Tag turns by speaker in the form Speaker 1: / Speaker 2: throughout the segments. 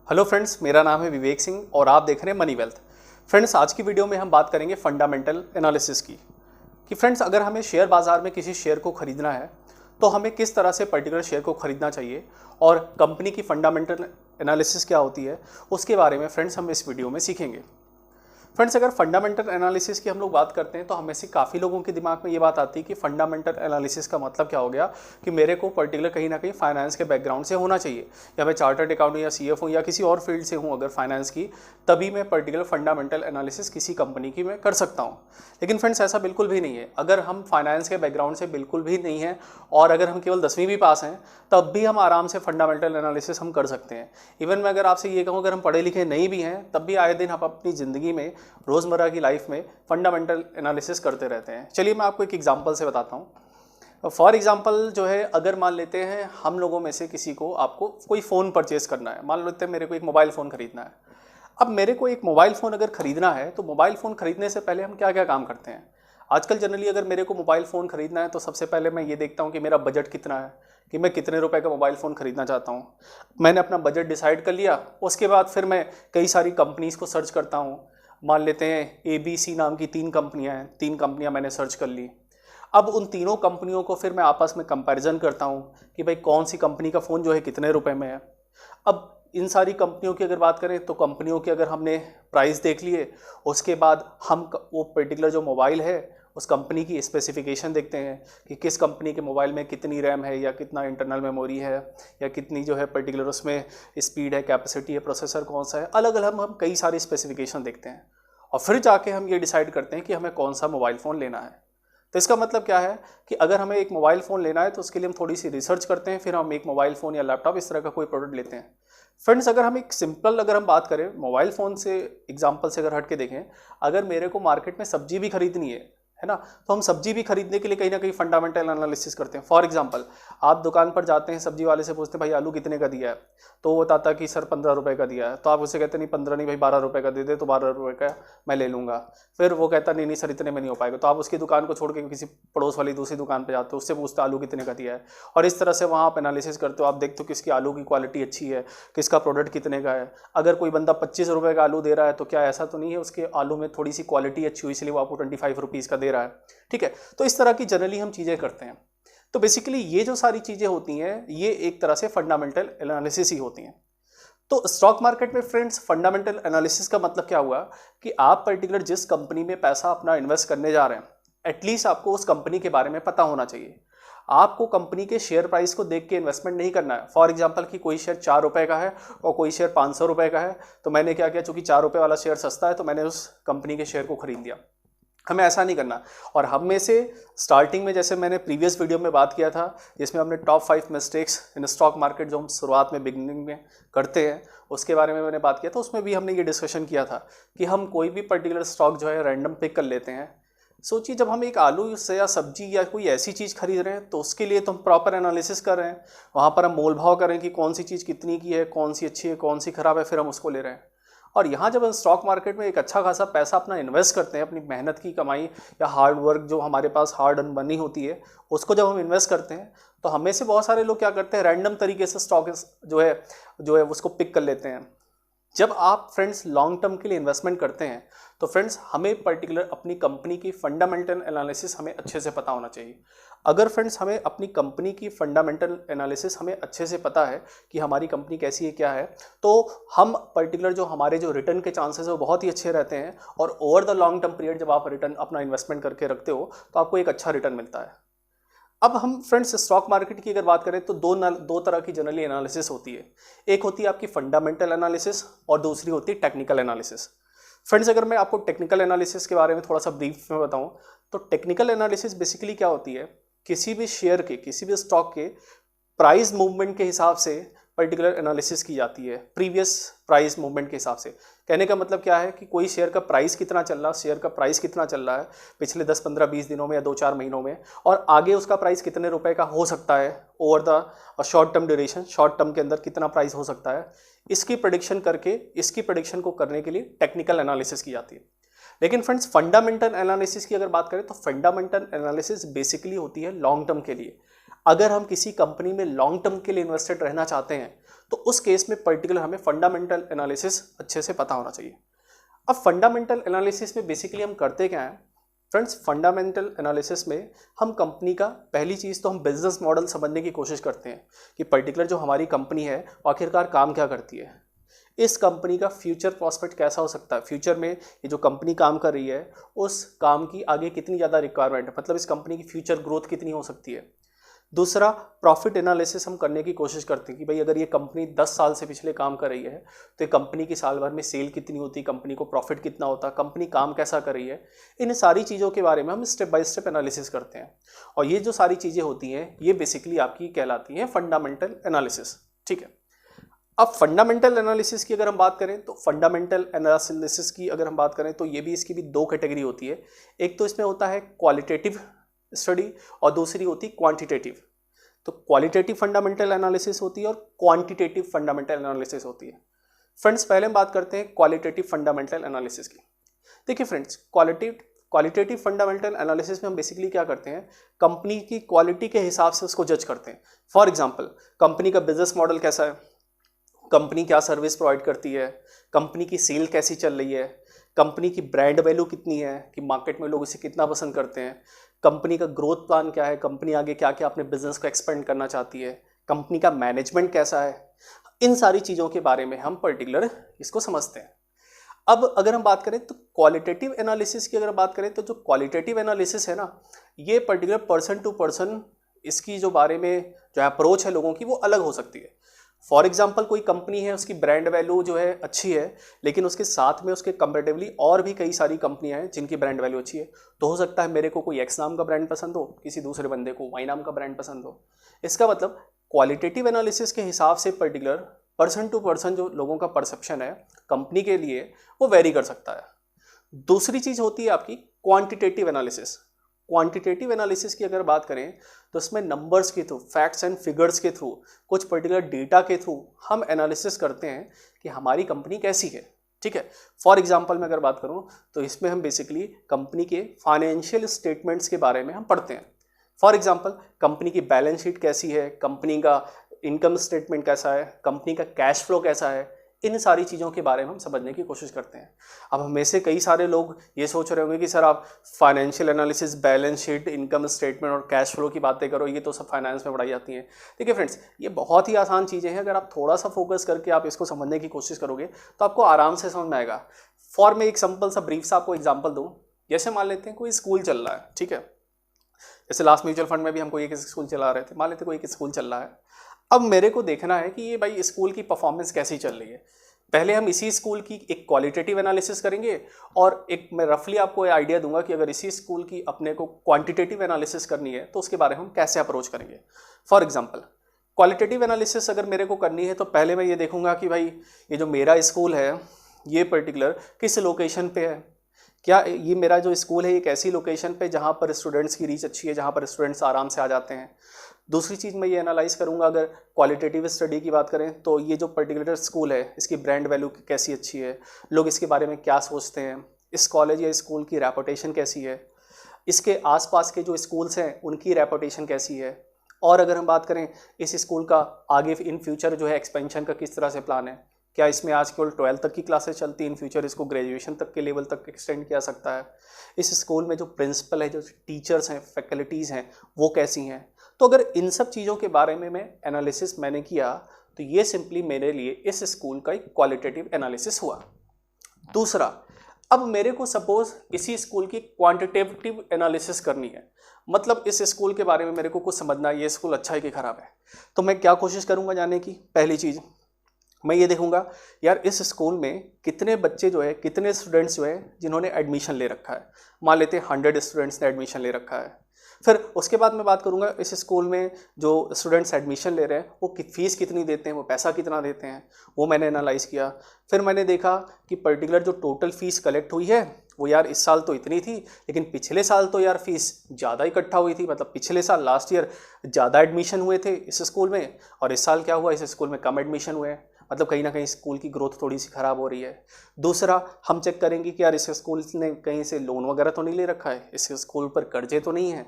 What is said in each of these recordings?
Speaker 1: Hello friends, मेरा नाम है विवेक सिंह और आप देख रहे हैं मनी वेल्थ। फ्रेंड्स, आज की वीडियो में हम बात करेंगे फंडामेंटल एनालिसिस की कि फ्रेंड्स अगर हमें शेयर बाजार में किसी शेयर को खरीदना है तो हमें किस तरह से पर्टिकुलर शेयर को खरीदना चाहिए और कंपनी की फंडामेंटल एनालिसिस क्या होती है उसके बारे में फ्रेंड्स हम इस वीडियो में सीखेंगे। फ्रेंड्स, अगर फंडामेंटल एनालिसिस की हम लोग बात करते हैं तो हमें से काफ़ी लोगों के दिमाग में ये बात आती है कि फंडामेंटल एनालिसिस का मतलब क्या हो गया कि मेरे को पर्टिकुलर कहीं ना कहीं फाइनेंस के बैकग्राउंड से होना चाहिए, या मैं चार्टर्ड अकाउंटेंट या सीएफ हूँ या किसी और फील्ड से हूँ अगर फाइनेंस की, तभी मैं पर्टिकुलर फंडामेंटल एनालिसिस किसी कंपनी की मैं कर सकता हूँ। लेकिन फ्रेंड्स ऐसा बिल्कुल भी नहीं है। अगर हम फाइनेंस के बैकग्राउंड से बिल्कुल भी नहीं हैं और अगर हम केवल 10वीं भी पास हैं तब भी हम आराम से फंडामेंटल एनालिसिस हम कर सकते हैं। इवन मैं अगर आपसे ये कहूँ अगर हम पढ़े लिखे नहीं भी हैं तब भी आए दिन हम अपनी ज़िंदगी में रोज़मर्रा की लाइफ में फंडामेंटल एनालिसिस करते रहते हैं। चलिए मैं आपको एक एग्जांपल से बताता हूँ। फॉर एग्जांपल जो है, अगर मान लेते हैं हम लोगों में से किसी को, आपको कोई फ़ोन परचेस करना है, मान लेते हैं मेरे को एक मोबाइल फ़ोन खरीदना है। अब मेरे को एक मोबाइल फ़ोन अगर ख़रीदना है तो मोबाइल फ़ोन ख़रीदने से पहले हम क्या क्या काम करते हैं। आजकल जनरली अगर मेरे को मोबाइल फ़ोन ख़रीदना है तो सबसे पहले मैं ये देखता हूँ कि मेरा बजट कितना है, कि मैं कितने रुपए का मोबाइल फ़ोन ख़रीदना चाहता हूँ। मैंने अपना बजट डिसाइड कर लिया, उसके बाद फिर मैं कई सारी कंपनीज़ को सर्च करता हूँ। मान लेते हैं ABC नाम की 3 कंपनियां हैं, 3 कंपनियां मैंने सर्च कर ली। अब उन तीनों कंपनियों को फिर मैं आपस में कंपैरिजन करता हूं कि भाई कौन सी कंपनी का फ़ोन जो है कितने रुपए में है। अब इन सारी कंपनियों की अगर बात करें तो कंपनियों की अगर हमने प्राइस देख लिए, उसके बाद हम वो पर्टिकुलर जो मोबाइल है उस कंपनी की स्पेसिफिकेशन देखते हैं कि किस कंपनी के मोबाइल में कितनी रैम है या कितना इंटरनल मेमोरी है या कितनी जो है पर्टिकुलर उसमें स्पीड है, कैपेसिटी है, प्रोसेसर कौन सा है। अलग अलग हम कई सारी स्पेसिफिकेशन देखते हैं और फिर जाके हम ये डिसाइड करते हैं कि हमें कौन सा मोबाइल फ़ोन लेना है। तो इसका मतलब क्या है कि अगर हमें एक मोबाइल फ़ोन लेना है तो उसके लिए हम थोड़ी सी रिसर्च करते हैं, फिर हम एक मोबाइल फ़ोन या लैपटॉप इस तरह का कोई प्रोडक्ट लेते हैं। फ्रेंड्स, अगर हम एक सिंपल अगर हम बात करें मोबाइल फ़ोन से एग्जांपल से अगर हट के देखें, अगर मेरे को मार्केट में सब्जी भी खरीदनी है ना, तो हम सब्जी भी खरीदने के लिए कहीं ना कहीं फंडामेंटल एनालिसिस करते हैं। फॉर एग्जांपल, आप दुकान पर जाते हैं, सब्जी वाले से पूछते हैं भाई आलू कितने का दिया है, तो वो बताता कि सर 15 रुपये का दिया है। तो आप उससे कहते नहीं 15 नहीं भाई 12 रुपये का दे दे, तो 12 रुपये का मैं ले लूँगा। फिर वो कहता नहीं नहीं सर इतने में नहीं हो पाएगा, तो आप उसकी दुकान को छोड़ के किसी पड़ोस वाली दूसरी दुकान पर जाते हो, उससे पूछते आलू कितने का दिया है। और इस तरह से वहाँ आप एनालिसिस करते हो, आप देखते हो किसकी आलू की क्वालिटी अच्छी है, किसका प्रोडक्ट कितने का है। अगर कोई बंदा 25 रुपये का आलू दे रहा है तो क्या ऐसा तो नहीं है उसके आलू में थोड़ी सी क्वालिटी अच्छी हुई इसलिए वो आपको 25 रुपीज़ का दे रहा है। ठीक है, तो इस तरह की जनरली हम चीज़ें करते हैं। तो बेसिकली ये जो सारी चीज़ें होती हैं ये एक तरह से फंडामेंटल एनालिसिस ही होती हैं। तो स्टॉक मार्केट में फ्रेंड्स फंडामेंटल एनालिसिस का मतलब क्या हुआ कि आप पर्टिकुलर जिस कंपनी में पैसा अपना इन्वेस्ट करने जा रहे हैं, एटलीस्ट आपको उस कंपनी के बारे में पता होना चाहिए। आपको कंपनी के शेयर प्राइस को देख के इन्वेस्टमेंट नहीं करना है। फॉर एग्जांपल कि कोई शेयर 4 रुपये का है और कोई शेयर 500 रुपये का है, तो मैंने क्या किया, चूंकि 4 रुपये वाला शेयर सस्ता है तो मैंने उस कंपनी के शेयर को खरीद लिया। हमें ऐसा नहीं करना। और हम में से स्टार्टिंग में, जैसे मैंने प्रीवियस वीडियो में बात किया था जिसमें हमने top 5 mistakes in stock market जो हम शुरुआत में बिगनिंग में करते हैं उसके बारे में मैंने बात किया था, उसमें भी हमने ये डिस्कशन किया था कि हम कोई भी पर्टिकुलर स्टॉक जो है रैंडम पिक कर लेते हैं। सोचिए, जब हम एक आलू से या सब्जी या कोई ऐसी चीज़ खरीद रहे हैं तो उसके लिए तो हम प्रॉपर एनालिसिस कर रहे हैं, वहाँ पर हम मोल भाव करें कि कौन सी चीज़ कितनी की है, कौन सी अच्छी है, कौन सी खराब है, फिर हम उसको ले रहे हैं। और यहाँ जब हम स्टॉक मार्केट में एक अच्छा खासा पैसा अपना इन्वेस्ट करते हैं, अपनी मेहनत की कमाई या हार्ड वर्क जो हमारे पास हार्ड अर्न बनी होती है उसको जब हम इन्वेस्ट करते हैं तो हमें से बहुत सारे लोग क्या करते हैं, रैंडम तरीके से स्टॉक जो है उसको पिक कर लेते हैं। जब आप फ्रेंड्स लॉन्ग टर्म के लिए इन्वेस्टमेंट करते हैं तो फ्रेंड्स हमें पर्टिकुलर अपनी कंपनी की फंडामेंटल एनालिसिस हमें अच्छे से पता होना चाहिए। अगर फ्रेंड्स हमें अपनी कंपनी की फंडामेंटल एनालिसिस हमें अच्छे से पता है कि हमारी कंपनी कैसी है क्या है, तो हम पर्टिकुलर जो हमारे जो रिटर्न के चांसेस है वो बहुत ही अच्छे रहते हैं। और over the long term period जब आप रिटर्न अपना इन्वेस्टमेंट करके रखते हो तो आपको एक अच्छा रिटर्न मिलता है। अब हम फ्रेंड्स स्टॉक मार्केट की अगर बात करें तो दो तरह की जनरली एनालिसिस होती है। एक होती है आपकी फंडामेंटल एनालिसिस और दूसरी होती है टेक्निकल एनालिसिस। फ्रेंड्स, अगर मैं आपको टेक्निकल एनालिसिस के बारे में थोड़ा सा ब्रीफ में बताऊं तो टेक्निकल एनालिसिस बेसिकली क्या होती है, किसी भी शेयर के, किसी भी स्टॉक के प्राइस मूवमेंट के हिसाब से पर्टिकुलर एनालिसिस की जाती है, प्रीवियस प्राइस मूवमेंट के हिसाब से। कहने का मतलब क्या है कि कोई शेयर का प्राइस कितना चल रहा है, शेयर का प्राइस कितना चल रहा है पिछले 10, 15, 20 दिनों में या 2-4 महीनों में, और आगे उसका प्राइस कितने रुपए का हो सकता है over the short term duration, short term के अंदर कितना प्राइस हो सकता है, इसकी प्रेडिक्शन करके, इसकी प्रेडिक्शन को करने के लिए टेक्निकल एनालिसिस की जाती है। लेकिन फ्रेंड्स फंडामेंटल एनालिसिस की अगर बात करें तो फंडामेंटल एनालिसिस बेसिकली होती है लॉन्ग टर्म के लिए। अगर हम किसी कंपनी में लॉन्ग टर्म के लिए इन्वेस्टेड रहना चाहते हैं तो उस केस में पर्टिकुलर हमें फंडामेंटल एनालिसिस अच्छे से पता होना चाहिए। अब फंडामेंटल एनालिसिस में बेसिकली हम करते क्या हैं फ्रेंड्स, फंडामेंटल एनालिसिस में हम कंपनी का पहली चीज़ तो हम बिजनेस मॉडल समझने की कोशिश करते हैं कि पर्टिकुलर जो हमारी कंपनी है आखिरकार काम क्या करती है, इस कंपनी का फ्यूचर प्रॉस्पेक्ट कैसा हो सकता है, फ्यूचर में ये जो कंपनी काम कर रही है उस काम की आगे कितनी ज़्यादा रिक्वायरमेंट है, मतलब इस कंपनी की फ्यूचर ग्रोथ कितनी हो सकती है। दूसरा, प्रॉफिट एनालिसिस हम करने की कोशिश करते हैं कि भाई अगर ये कंपनी 10 साल से पिछले काम कर रही है तो ये कंपनी की साल भर में सेल कितनी होती है, कंपनी को प्रॉफिट कितना होता है, कंपनी काम कैसा कर रही है। इन सारी चीज़ों के बारे में हम स्टेप बाय स्टेप एनालिसिस करते हैं और ये जो सारी चीज़ें होती हैं ये बेसिकली आपकी कहलाती हैं फंडामेंटल एनालिसिस। ठीक है, अब फंडामेंटल एनालिसिस की अगर हम बात करें तो फंडामेंटल एनालिसिस की अगर हम बात करें तो ये भी इसकी भी दो कैटेगरी होती है। एक तो इसमें होता है क्वालिटेटिव स्टडी और दूसरी होती क्वांटिटेटिव। तो क्वालिटेटिव फंडामेंटल एनालिसिस होती है और क्वांटिटेटिव फंडामेंटल एनालिसिस होती है। फ्रेंड्स पहले हम बात करते हैं क्वालिटेटिव फंडामेंटल एनालिसिस की। देखिए फ्रेंड्स, क्वालिटेटिव फंडामेंटल एनालिसिस में हम बेसिकली क्या करते हैं, कंपनी की क्वालिटी के हिसाब से उसको जज करते हैं। फॉर एग्जांपल, कंपनी का बिजनेस मॉडल कैसा है, कंपनी क्या सर्विस प्रोवाइड करती है, कंपनी की सेल कैसी चल रही है, कंपनी की ब्रांड वैल्यू कितनी है कि मार्केट में लोग इसे कितना पसंद करते हैं, कंपनी का ग्रोथ प्लान क्या है, कंपनी आगे क्या क्या अपने बिजनेस को एक्सपेंड करना चाहती है, कंपनी का मैनेजमेंट कैसा है। इन सारी चीज़ों के बारे में हम पर्टिकुलर इसको समझते हैं। अब अगर हम बात करें तो क्वालिटेटिव एनालिसिस की अगर बात करें तो जो क्वालिटेटिव एनालिसिस है ना, ये पर्टिकुलर पर्सन टू पर्सन इसकी जो बारे में जो अप्रोच है लोगों की वो अलग हो सकती है। फॉर एग्जाम्पल, कोई कंपनी है उसकी ब्रांड वैल्यू जो है अच्छी है लेकिन उसके साथ में उसके कंपेरेटिवली और भी कई सारी कंपनियां हैं जिनकी ब्रांड वैल्यू अच्छी है, तो हो सकता है मेरे को कोई एक्स नाम का ब्रांड पसंद हो, किसी दूसरे बंदे को वाई नाम का ब्रांड पसंद हो। इसका मतलब क्वालिटेटिव एनालिसिस के हिसाब से पर्टिकुलर पर्सन टू पर्सन जो लोगों का परसेप्शन है कंपनी के लिए वो वेरी कर सकता है। दूसरी चीज़ होती है आपकी क्वांटिटेटिव एनालिसिस। क्वांटिटेटिव एनालिसिस की अगर बात करें तो इसमें नंबर्स के थ्रू, फैक्ट्स एंड फिगर्स के थ्रू, कुछ पर्टिकुलर डेटा के थ्रू हम एनालिसिस करते हैं कि हमारी कंपनी कैसी है। ठीक है, फॉर एग्जांपल मैं अगर बात करूं तो इसमें हम बेसिकली कंपनी के फाइनेंशियल स्टेटमेंट्स के बारे में हम पढ़ते हैं। फॉर एग्जांपल, कंपनी की बैलेंस शीट कैसी है, कंपनी का इनकम स्टेटमेंट कैसा है, कंपनी का कैश फ्लो कैसा है, इन सारी चीज़ों के बारे में हम समझने की कोशिश करते हैं। अब हमें से कई सारे लोग ये सोच रहे होंगे कि सर आप financial analysis, balance sheet, income statement और कैश फ्लो की बातें करो, ये तो सब फाइनेंस में पढ़ाई जाती हैं। देखिए फ्रेंड्स, ये बहुत ही आसान चीज़ें हैं, अगर आप थोड़ा सा फोकस करके आप इसको समझने की कोशिश करोगे तो आपको आराम से समझ में आएगा। फॉर मैं एक सिंपल सा ब्रीफ सा आपको एग्जाम्पल दूँ, जैसे मान लेते हैं कोई स्कूल चल रहा है। ठीक है, जैसे लास्ट म्यूचुअल फंड में भी हमको एक स्कूल चला रहे थे, मान लेते कोई एक स्कूल चल रहा है। अब मेरे को देखना है कि ये भाई स्कूल की परफॉर्मेंस कैसी चल रही है। पहले हम इसी स्कूल की एक क्वालिटेटिव एनालिसिस करेंगे और एक मैं रफली आपको आइडिया दूंगा कि अगर इसी स्कूल की अपने को क्वांटिटेटिव एनालिसिस करनी है तो उसके बारे में हम कैसे अप्रोच करेंगे। फॉर एग्जांपल, क्वालिटेटिव एनालिसिस अगर मेरे को करनी है तो पहले मैं ये देखूंगा कि भाई ये जो मेरा स्कूल है ये पर्टिकुलर किस लोकेशन पे है, क्या ये मेरा जो स्कूल है एक ऐसी लोकेशन पे जहाँ पर स्टूडेंट्स की रीच अच्छी है, जहाँ पर स्टूडेंट्स आराम से आ जाते हैं। दूसरी चीज़ मैं ये एनालाइज करूँगा, अगर क्वालिटेटिव स्टडी की बात करें तो ये जो पर्टिकुलर स्कूल है इसकी ब्रांड वैल्यू कैसी अच्छी है, लोग इसके बारे में क्या सोचते हैं, इस कॉलेज या स्कूल की रेपुटेशन कैसी है, इसके आसपास के जो स्कूल्स हैं उनकी रेपुटेशन कैसी है, और अगर हम बात करें इस स्कूल का आगे इन फ्यूचर जो है एक्सपेंशन का किस तरह से प्लान है, क्या इसमें आज केवल 12th तक की क्लासेस चलती हैं, इन फ्यूचर इसको ग्रेजुएशन तक के लेवल तक एक्सटेंड किया सकता है, इस स्कूल में जो प्रिंसिपल है, जो टीचर्स हैं, फैकल्टीज़ हैं वो कैसी हैं। तो अगर इन सब चीज़ों के बारे में मैं एनालिसिस मैंने किया तो ये सिंपली मेरे लिए इस स्कूल का एक क्वालिटेटिव एनालिसिस हुआ। दूसरा, अब मेरे को सपोज इसी स्कूल की क्वांटिटेटिव एनालिसिस करनी है, मतलब इस स्कूल के बारे में मेरे को कुछ समझना है, ये स्कूल अच्छा है कि ख़राब है। तो मैं क्या कोशिश करूँगा जाने की, पहली चीज़ मैं ये देखूंगा यार इस स्कूल में कितने बच्चे जो है, कितने स्टूडेंट्स जो है जिन्होंने एडमिशन ले रखा है। मान लेते हैं 100 स्टूडेंट्स ने एडमिशन ले रखा है। फिर उसके बाद मैं बात करूंगा इस स्कूल में जो स्टूडेंट्स एडमिशन ले रहे हैं वो फीस कितनी देते हैं, वो पैसा कितना देते हैं, वो मैंने एनालाइज किया। फिर मैंने देखा कि पर्टिकुलर जो टोटल फीस कलेक्ट हुई है वो यार इस साल तो इतनी थी लेकिन पिछले साल तो यार फीस ज़्यादा इकट्ठा हुई थी, मतलब पिछले साल लास्ट ईयर ज़्यादा एडमिशन हुए थे इस स्कूल में और इस साल क्या हुआ, इस स्कूल में कम एडमिशन हुए हैं, मतलब कहीं ना कहीं स्कूल की ग्रोथ थोड़ी सी ख़राब हो रही है। दूसरा, हम चेक करेंगे कि यार इस स्कूल ने कहीं से लोन वगैरह तो नहीं ले रखा है, इस स्कूल पर कर्जे तो नहीं है,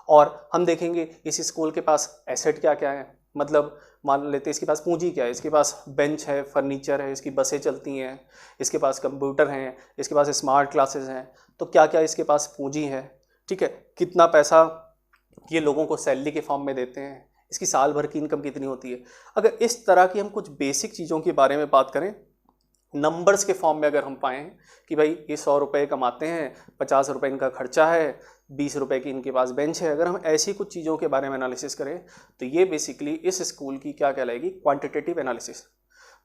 Speaker 1: और हम देखेंगे इस स्कूल के पास एसेट क्या क्या है, मतलब मान लेते हैं इसके पास पूंजी क्या है, इसके पास बेंच है, फर्नीचर है, इसकी बसें चलती हैं, इसके पास कंप्यूटर हैं, इसके पास स्मार्ट क्लासेस हैं, तो क्या क्या इसके पास पूंजी है, ठीक है, कितना पैसा ये लोगों को सैलरी के फॉर्म में देते हैं, इसकी साल भर की इनकम कितनी होती है। अगर इस तरह की हम कुछ बेसिक चीज़ों के बारे में बात करें, नंबर्स के फॉर्म में अगर हम पाएँ कि भाई ये 100 रुपये कमाते हैं, 50 रुपये इनका खर्चा है, 20 रुपये की इनके पास बेंच है, अगर हम ऐसी कुछ चीज़ों के बारे में एनालिसिस करें तो ये बेसिकली इस स्कूल की क्या कहलाएगी, क्वांटिटेटिव एनालिसिस।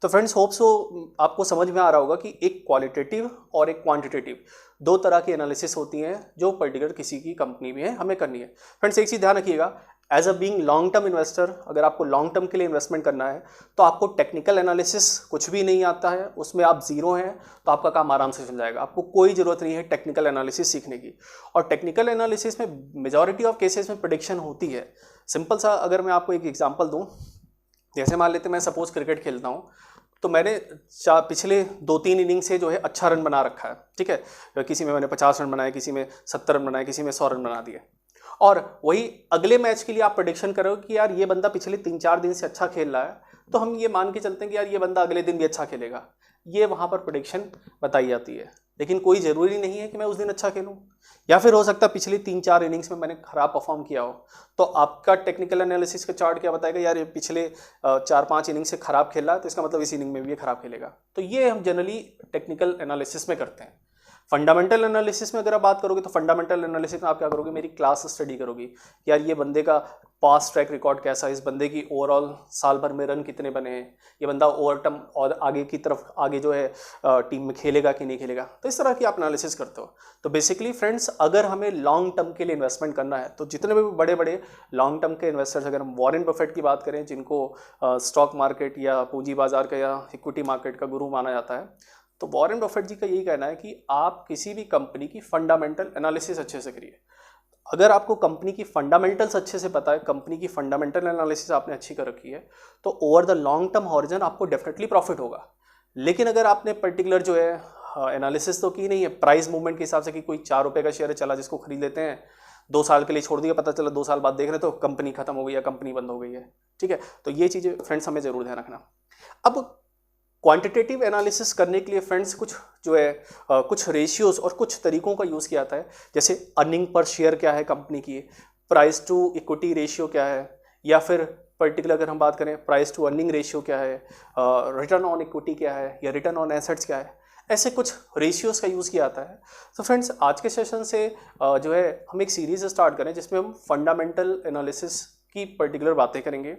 Speaker 1: तो फ्रेंड्स होप सो आपको समझ में आ रहा होगा कि एक क्वालिटेटिव और एक क्वांटिटेटिव दो तरह की एनालिसिस होती हैं जो पर्टिकुलर किसी की कंपनी में है हमें करनी है। फ्रेंड्स एक चीज़ ध्यान रखिएगा, as a being long term investor, अगर आपको लॉन्ग टर्म के लिए इन्वेस्टमेंट करना है तो आपको टेक्निकल एनालिसिस कुछ भी नहीं आता है, उसमें आप जीरो हैं तो आपका काम आराम से चल जाएगा, आपको कोई ज़रूरत नहीं है टेक्निकल एनालिसिस सीखने की। और टेक्निकल एनालिसिस में मेजॉरिटी ऑफ केसेस में प्रेडिक्शन होती है। सिंपल सा अगर मैं आपको एक एग्जांपल दूं, जैसे मान लेते मैं सपोज क्रिकेट खेलता हूं, तो मैंने पिछले 2-3 इनिंग से जो है अच्छा रन बना रखा है, ठीक है, किसी में मैंने 50 रन बनाए, किसी में 70 रन बनाए, किसी में 100 रन बना दिए, और वही अगले मैच के लिए आप प्रेडिक्शन करो कि यार ये बंदा पिछले 3-4 दिन से अच्छा खेल रहा है, तो हम ये मान के चलते हैं कि यार ये बंदा अगले दिन भी अच्छा खेलेगा, ये वहाँ पर प्रेडिक्शन बताई जाती है। लेकिन कोई ज़रूरी नहीं है कि मैं उस दिन अच्छा खेलूँ, या फिर हो सकता है पिछली 3-4 इनिंग्स में मैंने खराब परफॉर्म किया हो, तो आपका टेक्निकल एनालिसिस का चार्ट क्या बताएगा, यार ये पिछले 4-5 इनिंग से खराब खेल रहा है तो इसका मतलब इस इनिंग में भी ये खराब खेलेगा। तो ये हम जनरली टेक्निकल एनालिसिस में करते हैं। फंडामेंटल एनालिसिस में अगर आप बात करोगे तो फंडामेंटल एनालिसिस में आप क्या करोगे, मेरी क्लास स्टडी करोगी, यार ये बंदे का पास्ट ट्रैक रिकॉर्ड कैसा है, इस बंदे की ओवरऑल साल भर में रन कितने बने हैं, ये बंदा ओवर टर्म और आगे की तरफ आगे जो है टीम में खेलेगा कि नहीं खेलेगा, तो इस तरह की आप एनालिसिस करते हो। तो बेसिकली फ्रेंड्स अगर हमें लॉन्ग टर्म के लिए इन्वेस्टमेंट करना है तो जितने भी बड़े बड़े लॉन्ग टर्म के इन्वेस्टर्स, अगर हम वॉरेन बफेट की बात करें जिनको स्टॉक मार्केट या पूंजी बाजार का या इक्विटी मार्केट का गुरु माना जाता है, तो वॉरेन बफेट जी का यही कहना है कि आप किसी भी कंपनी की फंडामेंटल एनालिसिस अच्छे से करिए। अगर आपको कंपनी की फंडामेंटल्स अच्छे से पता है, कंपनी की फंडामेंटल एनालिसिस आपने अच्छी कर रखी है, तो over the long term horizon आपको डेफिनेटली प्रॉफिट होगा। लेकिन अगर आपने पर्टिकुलर जो है एनालिसिस तो की नहीं है प्राइस मूवमेंट के हिसाब से कि कोई 4 रुपये का शेयर चला जिसको खरीद लेते हैं, 2 साल के लिए छोड़ दिया, पता चला 2 साल बाद देख रहे तो कंपनी खत्म हो गई या कंपनी बंद हो गई है, ठीक है। तो ये चीज़ें फ्रेंड्स हमें जरूर ध्यान रखना। अब क्वांटिटेटिव एनालिसिस करने के लिए फ्रेंड्स कुछ जो है कुछ रेशियोज और कुछ तरीकों का यूज़ किया जाता है, जैसे अर्निंग पर शेयर क्या है कंपनी की, प्राइस टू इक्विटी रेशियो क्या है, या फिर पर्टिकुलर अगर हम बात करें प्राइस टू अर्निंग रेशियो क्या है, रिटर्न ऑन इक्विटी क्या है, या रिटर्न ऑन एसेट्स क्या है, ऐसे कुछ रेशियोज का यूज़ किया जाता है। तो फ्रेंड्स आज के सेशन से जो है हम एक सीरीज़ स्टार्ट करें जिसमें हम फंडामेंटल एनालिसिस की पर्टिकुलर बातें करेंगे,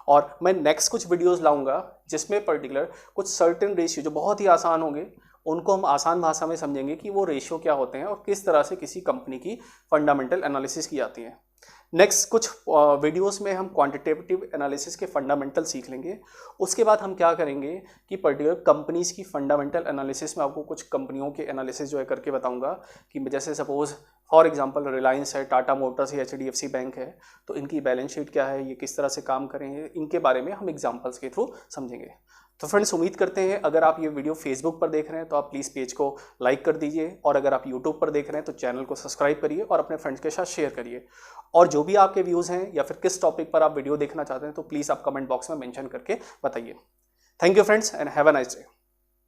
Speaker 1: और मैं नेक्स्ट कुछ वीडियोस लाऊंगा जिसमें पर्टिकुलर कुछ सर्टेन रेशियो जो बहुत ही आसान होंगे उनको हम आसान भाषा में समझेंगे कि वो रेशियो क्या होते हैं और किस तरह से किसी कंपनी की फंडामेंटल एनालिसिस की जाती है। नेक्स्ट कुछ वीडियोस में हम क्वांटिटेटिव एनालिसिस के फंडामेंटल सीख लेंगे। उसके बाद हम क्या करेंगे कि पर्टिकुलर कंपनीज की फंडामेंटल एनालिसिस में आपको कुछ कंपनियों के एनालिसिस जो है करके बताऊंगा कि जैसे सपोज फॉर एग्जांपल रिलायंस है, टाटा मोटर्स है, HDFC बैंक है, तो इनकी बैलेंस शीट क्या है, ये किस तरह से काम करेंगे, इनके बारे में हम एग्जाम्पल्स के थ्रू समझेंगे। तो फ्रेंड्स उम्मीद करते हैं अगर आप ये वीडियो फेसबुक पर देख रहे हैं तो आप प्लीज़ पेज को लाइक कर दीजिए, और अगर आप यूट्यूब पर देख रहे हैं तो चैनल को सब्सक्राइब करिए और अपने फ्रेंड्स के साथ शेयर करिए। और जो भी आपके व्यूज़ हैं या फिर किस टॉपिक पर आप वीडियो देखना चाहते हैं तो प्लीज़ आप कमेंट बॉक्स में मेंशन करके बताइए। Thank you friends and have a nice day.